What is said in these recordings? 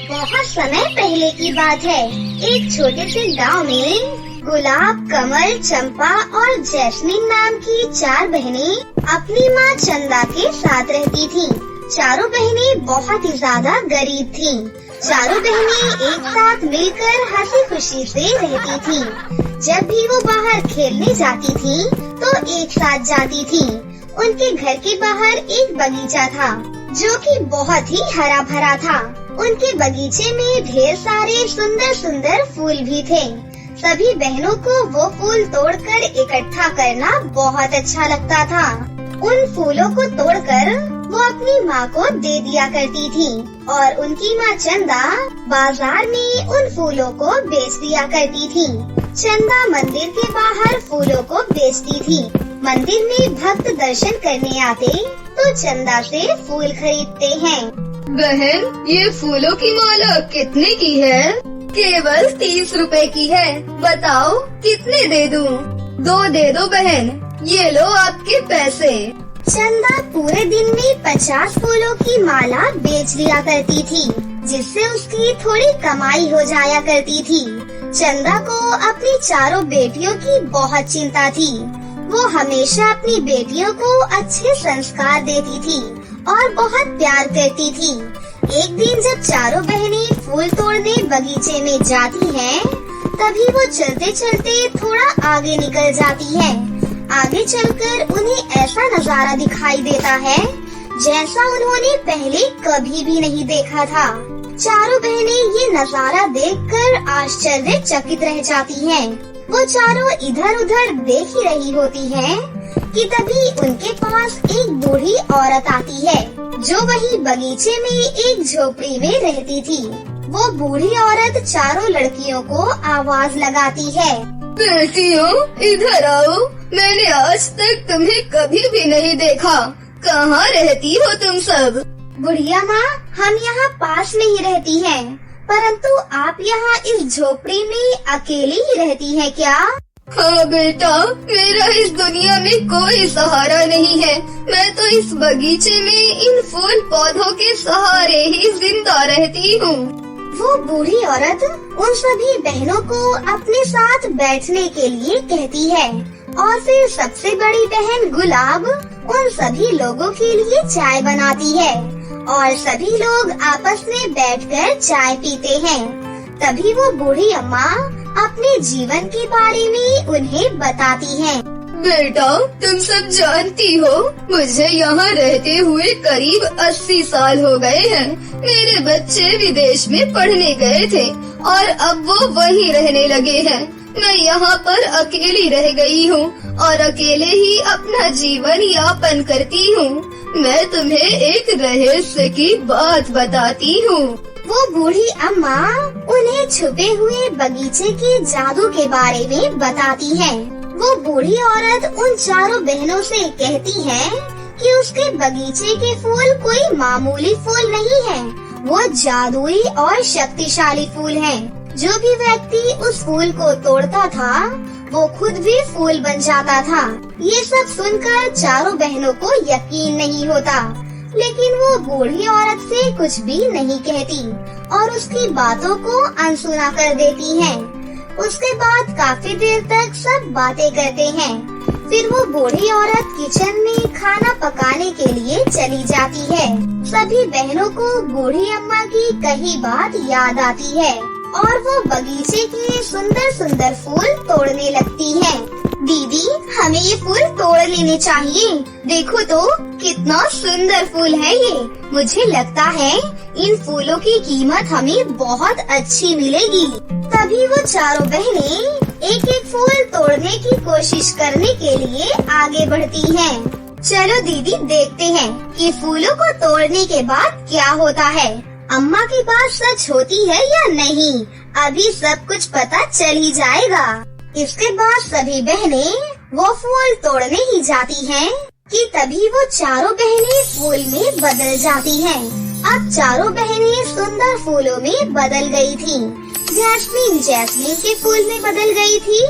बहुत समय पहले की बात है। एक छोटे से गांव में गुलाब, कमल, चंपा और जैस्मिन नाम की 4 बहनें अपनी माँ चंदा के साथ रहती थीं। चारों बहनें बहुत ही ज्यादा गरीब थीं। चारों बहनें एक साथ मिलकर हंसी खुशी से रहती थीं। जब भी वो बाहर खेलने जाती थीं, तो एक साथ जाती थीं। उनके घर के बाहर एक बगीचा था, जो कि बहुत ही हरा भरा था। उनके बगीचे में ढेर सारे सुंदर सुंदर फूल भी थे। सभी बहनों को वो फूल तोड़कर इकट्ठा करना बहुत अच्छा लगता था। उन फूलों को तोड़कर वो अपनी माँ को दे दिया करती थी और उनकी माँ चंदा बाजार में उन फूलों को बेच दिया करती थी। चंदा मंदिर के बाहर फूलों को बेचती थी। मंदिर में भक्त दर्शन करने आते तो चंदा से फूल खरीदते हैं। बहन, ये फूलों की माला कितने की है? केवल 30 रुपए की है। बताओ कितने दे दूं? 2 दे दो बहन, ये लो आपके पैसे। चंदा पूरे दिन में 50 फूलों की माला बेच लिया करती थी, जिससे उसकी थोड़ी कमाई हो जाया करती थी। चंदा को अपनी चारों बेटियों की बहुत चिंता थी। वो हमेशा अपनी बेटियों को अच्छे संस्कार देती थी और बहुत प्यार करती थी। एक दिन जब चारों बहनें फूल तोड़ने बगीचे में जाती हैं, तभी वो चलते चलते थोड़ा आगे निकल जाती है। आगे चलकर उन्हें ऐसा नजारा दिखाई देता है जैसा उन्होंने पहले कभी भी नहीं देखा था। चारों बहनें ये नजारा देखकर आश्चर्यचकित रह जाती हैं। वो चारों इधर उधर देख ही रही होती हैं कि तभी उनके पास एक बूढ़ी औरत आती है, जो वही बगीचे में एक झोपड़ी में रहती थी। वो बूढ़ी औरत चारों लड़कियों को आवाज लगाती है, बेटियों इधर आओ, मैंने आज तक तुम्हें कभी भी नहीं देखा। कहाँ रहती हो तुम सब? बुढ़िया माँ, हम यहाँ पास में ही रहती हैं, परंतु आप यहाँ इस झोपड़ी में अकेली ही रहती हैं क्या? हाँ बेटा, मेरा इस दुनिया में कोई सहारा नहीं है। मैं तो इस बगीचे में इन फूल पौधों के सहारे ही जिंदा रहती हूँ। वो बूढ़ी औरत उन सभी बहनों को अपने साथ बैठने के लिए कहती है और फिर सबसे बड़ी बहन गुलाब उन सभी लोगों के लिए चाय बनाती है और सभी लोग आपस में बैठकर चाय पीते हैं। तभी वो बूढ़ी अम्मा अपने जीवन के बारे में उन्हें बताती हैं। बेटा, तुम सब जानती हो, मुझे यहाँ रहते हुए करीब 80 साल हो गए हैं। मेरे बच्चे विदेश में पढ़ने गए थे और अब वो वहीं रहने लगे हैं। मैं यहाँ पर अकेली रह गई हूँ और अकेले ही अपना जीवन यापन करती हूँ। मैं तुम्हें एक रहस्य की बात बताती हूँ। वो बूढ़ी अम्मा उन्हें छुपे हुए बगीचे के जादू के बारे में बताती है। वो बूढ़ी औरत उन चारों बहनों से कहती है कि उसके बगीचे के फूल कोई मामूली फूल नहीं है, वो जादुई और शक्तिशाली फूल हैं। जो भी व्यक्ति उस फूल को तोड़ता था, वो खुद भी फूल बन जाता था। ये सब सुनकर चारों बहनों को यकीन नहीं होता, लेकिन वो बूढ़ी औरत से कुछ भी नहीं कहती और उसकी बातों को अनसुना कर देती हैं। उसके बाद काफी देर तक सब बातें करते हैं। फिर वो बूढ़ी औरत किचन में खाना पकाने के लिए चली जाती है। सभी बहनों को बूढ़ी अम्मा की कही बात याद आती है और वो बगीचे के सुंदर सुंदर फूल तोड़ने लगती है। दीदी, हमें ये फूल तोड़ लेने चाहिए। देखो तो कितना सुंदर फूल है ये। मुझे लगता है इन फूलों की कीमत हमें बहुत अच्छी मिलेगी। तभी वो चारों बहनें एक एक फूल तोड़ने की कोशिश करने के लिए आगे बढ़ती हैं। चलो दीदी, देखते हैं कि फूलों को तोड़ने के बाद क्या होता है। अम्मा की बात सच होती है या नहीं, अभी सब कुछ पता चल ही जाएगा। इसके बाद सभी बहनें वो फूल तोड़ने ही जाती हैं कि तभी वो चारों बहनें फूल में बदल जाती हैं। अब चारों बहनें सुंदर फूलों में बदल गई थीं। जैस्मीन जैस्मीन के फूल में बदल गई थी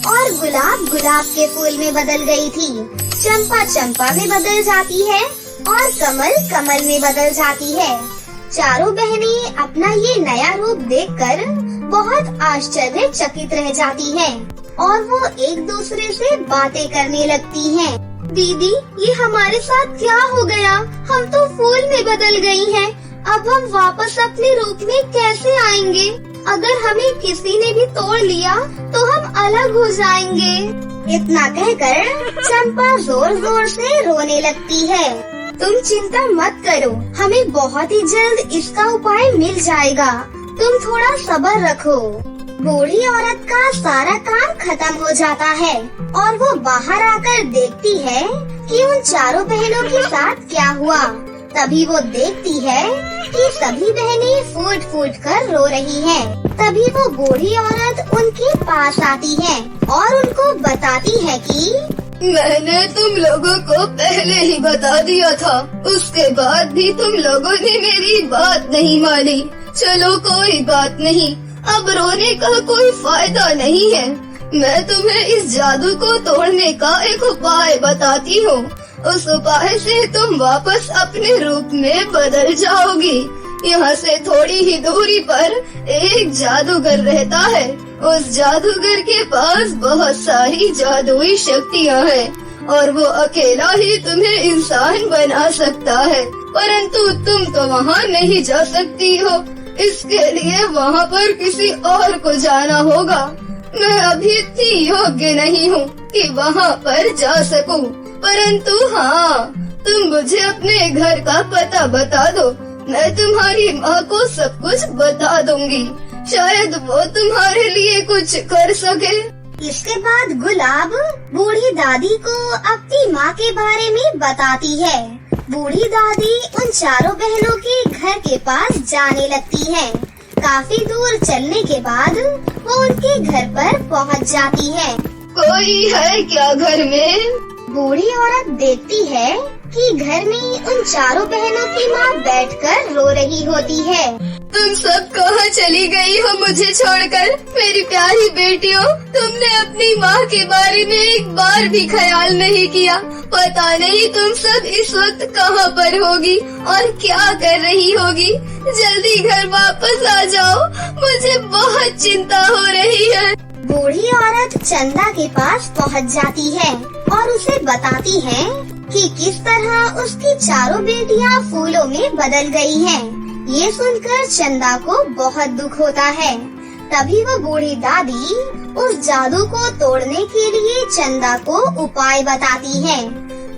और गुलाब गुलाब के फूल में बदल गई थी। चंपा चंपा में बदल जाती है और कमल कमल में बदल जाती है। चारों बहनें अपना ये नया रूप देखकर बहुत आश्चर्यचकित रह जाती हैं और वो एक दूसरे से बातें करने लगती हैं। दीदी, ये हमारे साथ क्या हो गया? हम तो फूल में बदल गई हैं। अब हम वापस अपने रूप में कैसे आएंगे? अगर हमें किसी ने भी तोड़ लिया तो हम अलग हो जाएंगे। इतना कहकर चंपा जोर जोर से रोने लगती है। तुम चिंता मत करो, हमें बहुत ही जल्द इसका उपाय मिल जाएगा। तुम थोड़ा सब्र रखो। बूढ़ी औरत का सारा काम खत्म हो जाता है और वो बाहर आकर देखती है कि उन चारों बहनों के साथ क्या हुआ। तभी वो देखती है कि सभी बहनें फूट फूट कर रो रही हैं। तभी वो बूढ़ी औरत उनके पास आती है और उनको बताती है कि मैंने तुम लोगों को पहले ही बता दिया था, उसके बाद भी तुम लोगों ने मेरी बात नहीं मानी। चलो कोई बात नहीं, अब रोने का कोई फायदा नहीं है। मैं तुम्हें इस जादू को तोड़ने का एक उपाय बताती हूँ। उस उपाय से तुम वापस अपने रूप में बदल जाओगी। यहाँ से थोड़ी ही दूरी पर एक जादूगर रहता है। उस जादूगर के पास बहुत सारी जादुई शक्तियाँ हैं और वो अकेला ही तुम्हें इंसान बना सकता है, परंतु तुम तो वहाँ नहीं जा सकती हो। इसके लिए वहाँ पर किसी और को जाना होगा। मैं अभी इतनी योग्य नहीं हूँ कि वहाँ पर जा सकूँ, परंतु हाँ, तुम मुझे अपने घर का पता बता दो। मैं तुम्हारी माँ को सब कुछ बता दूंगी, शायद वो तुम्हारे लिए कुछ कर सके। इसके बाद गुलाब बूढ़ी दादी को अपनी माँ के बारे में बताती है। बूढ़ी दादी उन चारों बहनों के घर के पास जाने लगती है। काफी दूर चलने के बाद वो उनके घर पर पहुंच जाती है। कोई है क्या घर में? बूढ़ी औरत देखती है कि घर में उन चारों बहनों की माँ बैठकर रो रही होती है। तुम सब कहाँ चली गई हो मुझे छोड़कर? मेरी प्यारी बेटियों, तुमने अपनी माँ के बारे में एक बार भी ख्याल नहीं किया। पता नहीं तुम सब इस वक्त कहाँ पर होगी और क्या कर रही होगी। जल्दी घर वापस आ जाओ, मुझे बहुत चिंता हो रही है। बूढ़ी औरत चंदा के पास पहुंच जाती है और उसे बताती है कि किस तरह उसकी चारों बेटियां फूलों में बदल गई हैं। ये सुनकर चंदा को बहुत दुख होता है। तभी वो बूढ़ी दादी उस जादू को तोड़ने के लिए चंदा को उपाय बताती है।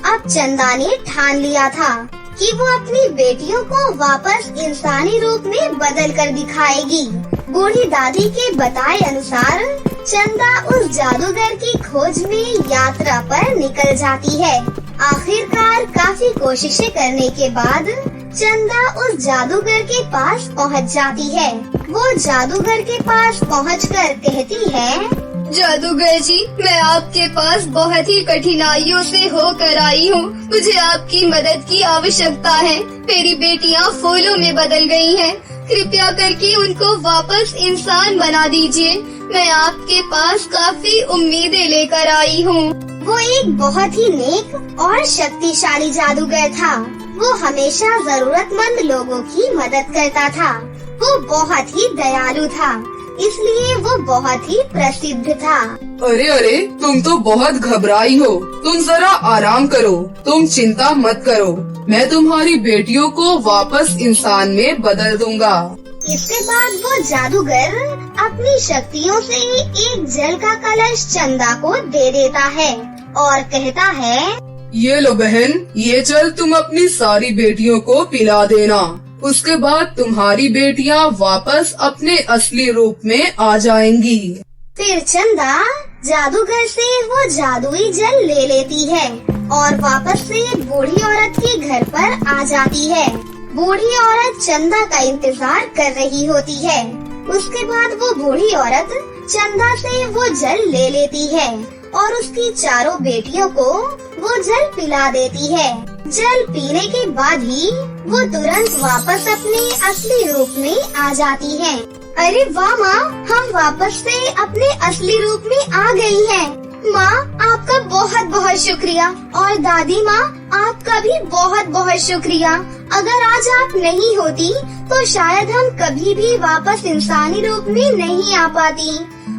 अब चंदा ने ठान लिया था कि वो अपनी बेटियों को वापस इंसानी रूप में बदल कर दिखाएगी। बूढ़ी दादी के बताए अनुसार चंदा उस जादूगर की खोज में यात्रा पर निकल जाती है। आखिरकार काफी कोशिशें करने के बाद चंदा उस जादूगर के पास पहुंच जाती है। वो जादूगर के पास पहुंचकर कहती है, जादूगर जी, मैं आपके पास बहुत ही कठिनाइयों से होकर आई हूँ। मुझे आपकी मदद की आवश्यकता है। मेरी बेटियाँ फूलों में बदल गई हैं। कृपया करके उनको वापस इंसान बना दीजिए। मैं आपके पास काफी उम्मीदें लेकर आई हूँ। वो एक बहुत ही नेक और शक्तिशाली जादूगर था। वो हमेशा जरूरतमंद लोगों की मदद करता था। वो बहुत ही दयालु था, इसलिए वो बहुत ही प्रसिद्ध था। अरे अरे, तुम तो बहुत घबराई हो। तुम जरा आराम करो, तुम चिंता मत करो। मैं तुम्हारी बेटियों को वापस इंसान में बदल दूंगा। इसके बाद वो जादूगर अपनी शक्तियों से एक जल का कलश चंदा को दे देता है और कहता है, ये लो बहन, ये जल तुम अपनी सारी बेटियों को पिला देना। उसके बाद तुम्हारी बेटियाँ वापस अपने असली रूप में आ जाएंगी। फिर चंदा जादूगर से वो जादुई जल ले लेती है और वापस से बूढ़ी औरत के घर पर आ जाती है। बूढ़ी औरत चंदा का इंतजार कर रही होती है। उसके बाद वो बूढ़ी औरत चंदा से वो जल ले लेती है और उसकी चारों बेटियों को वो जल पिला देती है। जल पीने के बाद ही वो तुरंत वापस अपने असली रूप में आ जाती हैं। अरे वाह माँ, हम वापस से अपने असली रूप में आ गई हैं। माँ आपका बहुत बहुत शुक्रिया और दादी माँ आपका भी बहुत बहुत शुक्रिया। अगर आज आप नहीं होती तो शायद हम कभी भी वापस इंसानी रूप में नहीं आ पाती।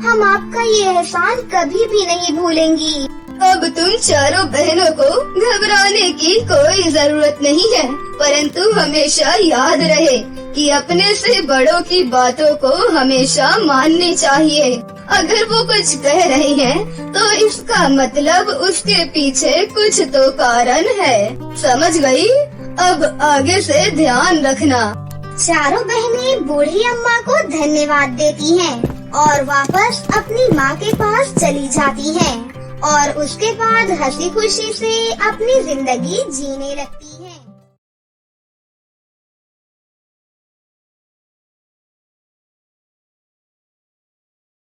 हम आपका ये एहसान कभी भी नहीं भूलेंगी। अब तुम चारों बहनों को घबराने की कोई जरूरत नहीं है, परंतु हमेशा याद रहे कि अपने से बड़ों की बातों को हमेशा माननी चाहिए। अगर वो कुछ कह रहे हैं तो इसका मतलब उसके पीछे कुछ तो कारण है। समझ गई? अब आगे से ध्यान रखना। चारों बहनें बूढ़ी अम्मा को धन्यवाद देती हैं और वापस अपनी माँ के पास चली जाती हैं और उसके बाद हंसी खुशी से अपनी जिंदगी जीने लगती है।